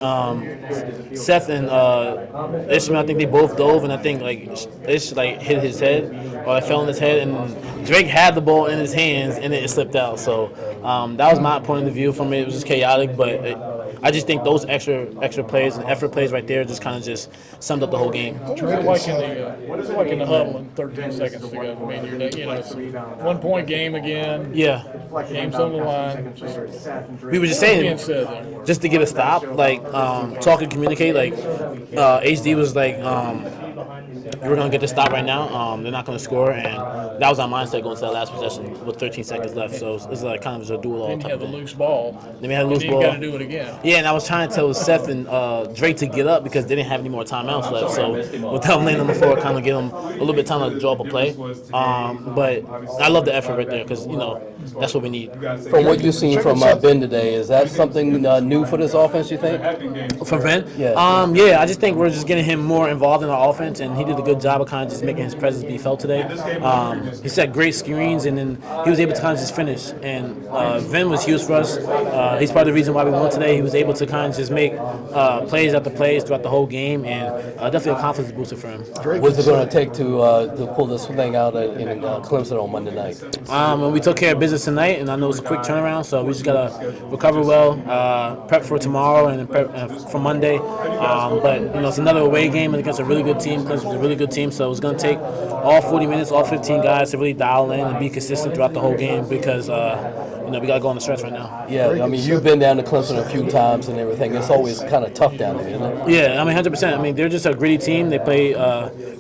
Seth and Ishmael, I think they both dove, and I think Ish hit his head or it fell on his head, and Drake had the ball in his hands and it slipped out. So that was my point of view from it. It was just chaotic, but I just think those extra plays and effort plays right there just kind of just summed up the whole game. What is it like in the huddle in 13 seconds to go? I mean, it's a 1 point game again. Yeah, Game's on the line. we were just saying, Being said there. just to get a stop, talk and communicate. HD was like, we're gonna get the stop right now. They're not gonna score, and that was our mindset going to that last possession with 13 seconds left. So it's like kind of a duel all Then you type have of the thing. loose ball. Then we had a loose You ball. got to do it again. Yeah, and I was trying to tell Seth and Drake to get up because they didn't have any more timeouts left. So with them laying on the floor, kind of give them a little bit of time to draw up a play. But I love the effort right there because that's what we need. From what you've seen from Ben today, is that something new for this offense, you think? From Ben? Yeah. Yeah, I just think we're just getting him more involved in our offense, and he did a good job of kind of just making his presence be felt today. He set great screens, and then he was able to kind of just finish. And Vin was huge for us. He's part of the reason why we won today. He was able to kind of just make plays after plays throughout the whole game, and definitely a confidence booster for him. What's it going to take to pull this thing out in Clemson on Monday night? And we took care of business tonight, and I know it's a quick turnaround, so we just gotta recover well, prep for tomorrow and prep for Monday. But it's another away game against a really good team. Clemson's a really good team, so it's gonna take all 40 minutes, all 15 guys to really dial in and be consistent throughout the whole game because we gotta go on the stretch right now. Yeah, I mean, you've been down to Clemson a few times and everything. It's always kind of tough down there, isn't it? Yeah, 100%. I mean, they're just a gritty team. They play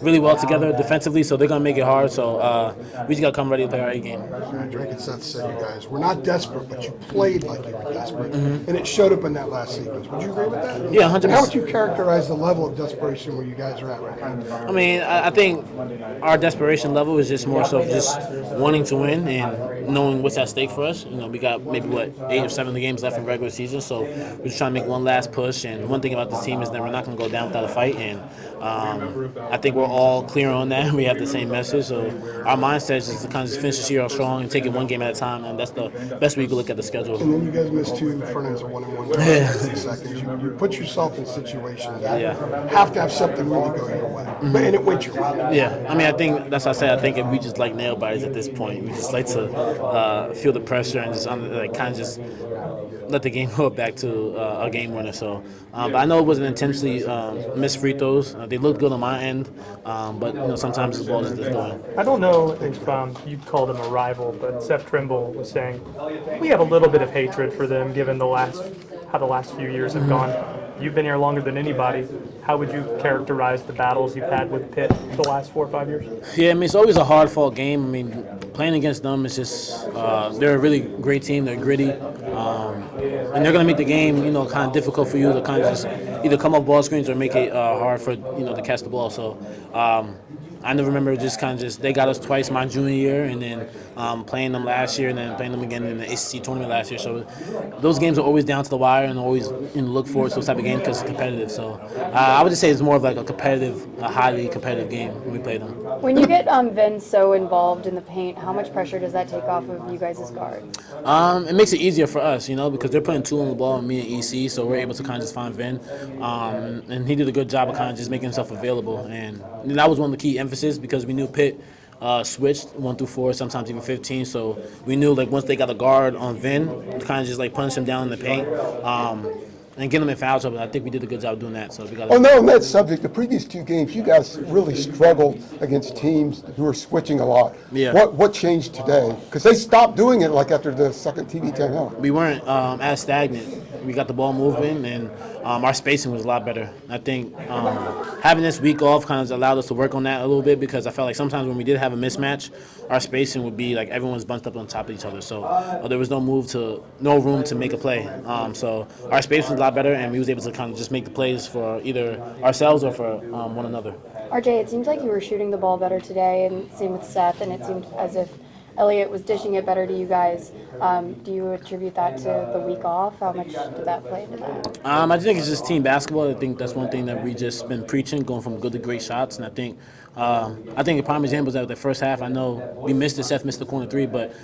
really well together defensively, so they're gonna make it hard. So we just gotta come ready to play our A game. Drake and Seth said you guys were not desperate, but you played like you were desperate, and it showed up in that last sequence. Would you agree with that? Yeah, 100%. How would you characterize the level of desperation where you guys are at right now? I mean, I think our desperation level is just more so just wanting to win and knowing what's at stake for us. We got maybe 8 or 7 games left in regular season, so we're just trying to make one last push. And one thing about this team is that we're not going to go down without a fight, and I think we're all clear on that. We have the same message, so our mindset is just to kind of just finish this year off strong and take it one game at a time, and that's the best way you can look at the schedule. And then you guys missed 2 front ends of 1-and-1 in 6 seconds. You put yourself in situations that have to have something really go your way, and it went your way. Yeah, I mean, I think that's what I said. I think if we just like nail biters at this point, we just like to feel the pressure and just kind of just let the game go back to a game winner. So, but I know it wasn't intentionally missed free throws. They looked good on my end, but sometimes the ball is just going. I don't know if you called him a rival, but Seth Trimble was saying we have a little bit of hatred for them given how the last few years have gone. You've been here longer than anybody. How would you characterize the battles you've had with Pitt the last 4 or 5 years? Yeah, I mean, it's always a hard-fought game. I mean, playing against them is just they're a really great team. They're gritty, and they're going to make the game, kind of difficult for you to kind of just either come up ball screens or make it hard for to catch the ball. So. I never remember they got us twice my junior year, and then playing them last year, and then playing them again in the ACC tournament last year. So those games are always down to the wire, and always look forward to those type of games because it's competitive. So I would just say it's more of like a highly competitive game when we play them. When you get Vin so involved in the paint, how much pressure does that take off of you guys' guard? It makes it easier for us, because they're putting 2 on the ball and me and EC, so we're able to kind of just find Vin. And he did a good job of kind of just making himself available. And that was one of the key emphasis because we knew Pitt switched 1 through 4, sometimes even 15. So we knew once they got a guard on Vin, kind of just punish him down in the paint. And get them in foul trouble. I think we did a good job of doing that. So we got. On that subject, the previous 2 games, you guys really struggled against teams who are switching a lot. Yeah. What changed today? Because they stopped doing it after the second TV timeout. We weren't as stagnant. We got the ball moving, and our spacing was a lot better. I think having this week off kind of allowed us to work on that a little bit because I felt like sometimes when we did have a mismatch, our spacing would be everyone's bunched up on top of each other. So there was no room to make a play. So our space was a lot better, and we was able to kind of just make the plays for either ourselves or for one another. RJ, it seems like you were shooting the ball better today, and same with Seth, and it seemed as if Elliott was dishing it better to you guys. Do you attribute that to the week off? How much did that play into that? I think it's just team basketball. I think that's one thing that we just been preaching, going from good to great shots. And I think a prime example is that the first half, I know we missed it. Seth missed the corner 3, but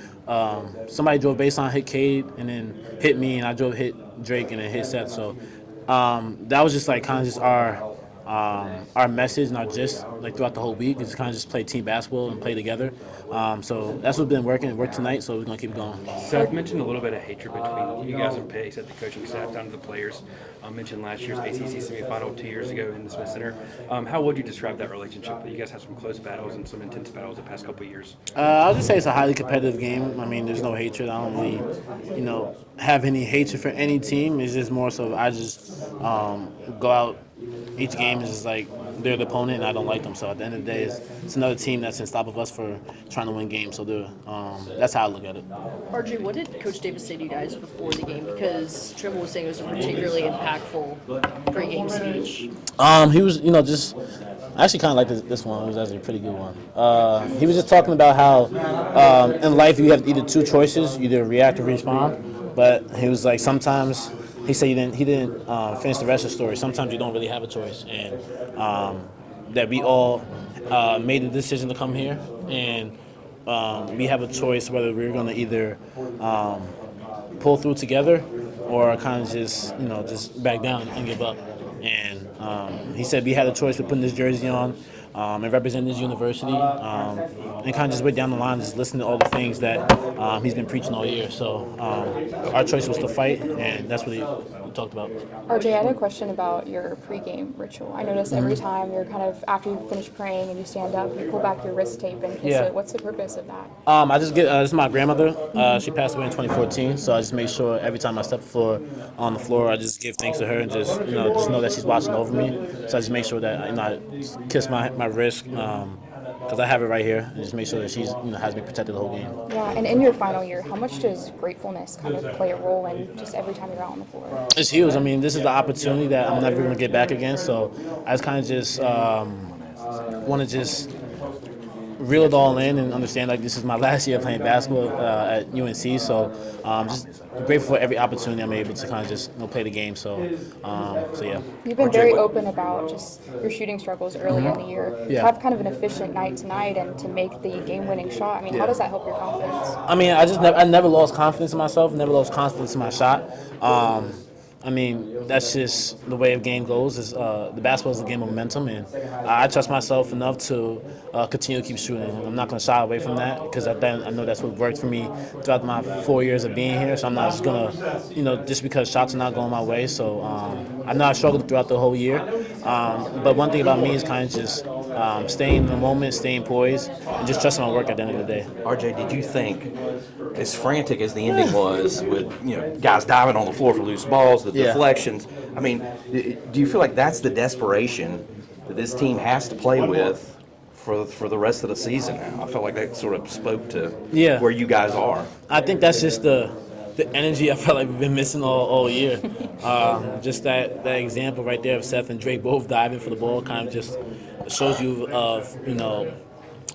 somebody drove baseline, hit Cade, and then hit me, and I hit Drake, and then hit Seth. So that was just like kind of just our message and our gist like throughout the whole week is kind of just play team basketball and play together. So that's what's been working. It worked tonight, so we're gonna keep going. Zach mentioned a little bit of hatred between you guys and Pitt. He said the coaching staff down to the players. Mentioned last year's ACC semifinal 2 years ago in the Smith Center. How would you describe that relationship? You guys have some close battles and some intense battles the past couple of years. I'll just say it's a highly competitive game. I mean, there's no hatred. I don't really, have any hatred for any team. It's just more so I just go out. Each game is just like they're the opponent, and I don't like them. So at the end of the day, it's another team that's on top of us for trying to win games. So that's how I look at it. RJ, what did Coach Davis say to you guys before the game? Because Trimble was saying it was a particularly impactful pregame speech. He was, just. I actually kind of like this one. It was actually a pretty good one. He was just talking about how in life you have either two choices, either react or respond. But he was like sometimes. He said he didn't finish the rest of the story. Sometimes you don't really have a choice, and that we all made the decision to come here, and we have a choice whether we're going to either pull through together or kind of just back down and give up. And he said we had a choice of putting this jersey on and representing this university, and kind of just went down the line, just listening to all the things that he's been preaching all year. So our choice was to fight, and that's what we talked about. RJ, I had a question about your pregame ritual. I notice every time you're kind of, after you finish praying and you stand up, you pull back your wrist tape and kiss it. What's the purpose of that? I just get, this is my grandmother. She passed away in 2014, so I just make sure every time I step on the floor, I just give thanks to her and just know that she's watching over me. So I just make sure that I kiss my wrist because I have it right here, and just make sure that she's has me protected the whole game. Yeah, and in your final year, how much does gratefulness kind of play a role in just every time you're out on the floor? It's huge. I mean, this is the opportunity that I'm never going to get back again. So I just kind of just want to just reel it all in and understand like this is my last year playing basketball at UNC. So just grateful for every opportunity I'm able to kind of just play the game. So yeah. You've been very open about just your shooting struggles early in the year. To have kind of an efficient night tonight and to make the game-winning shot. I mean, how does that help your confidence? I mean, I never lost confidence in myself. Never lost confidence in my shot. I mean, that's just the way the game goes. Is the basketball is a game of momentum, and I trust myself enough to continue to keep shooting. I'm not going to shy away from that because I know that's what worked for me throughout my 4 years of being here. So I'm not just going to, just because shots are not going my way. So I know I struggled throughout the whole year. But one thing about me is kind of just staying in the moment, staying poised, and just trusting my work at the end of the day. RJ, did you think, as frantic as the ending was, with guys diving on the floor for loose balls, the deflections, I mean, do you feel like that's the desperation that this team has to play with for the rest of the season now? I felt like that sort of spoke to where you guys are. I think that's just the energy I felt like we've been missing all year. Just that example right there of Seth and Drake both diving for the ball kind of just shows you of,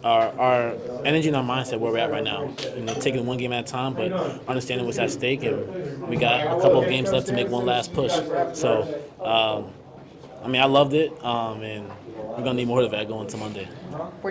our energy and our mindset where we're at right now. Taking it one game at a time, but understanding what's at stake, and we got a couple of games left to make one last push. So, I loved it, and we're gonna need more of that going to Monday.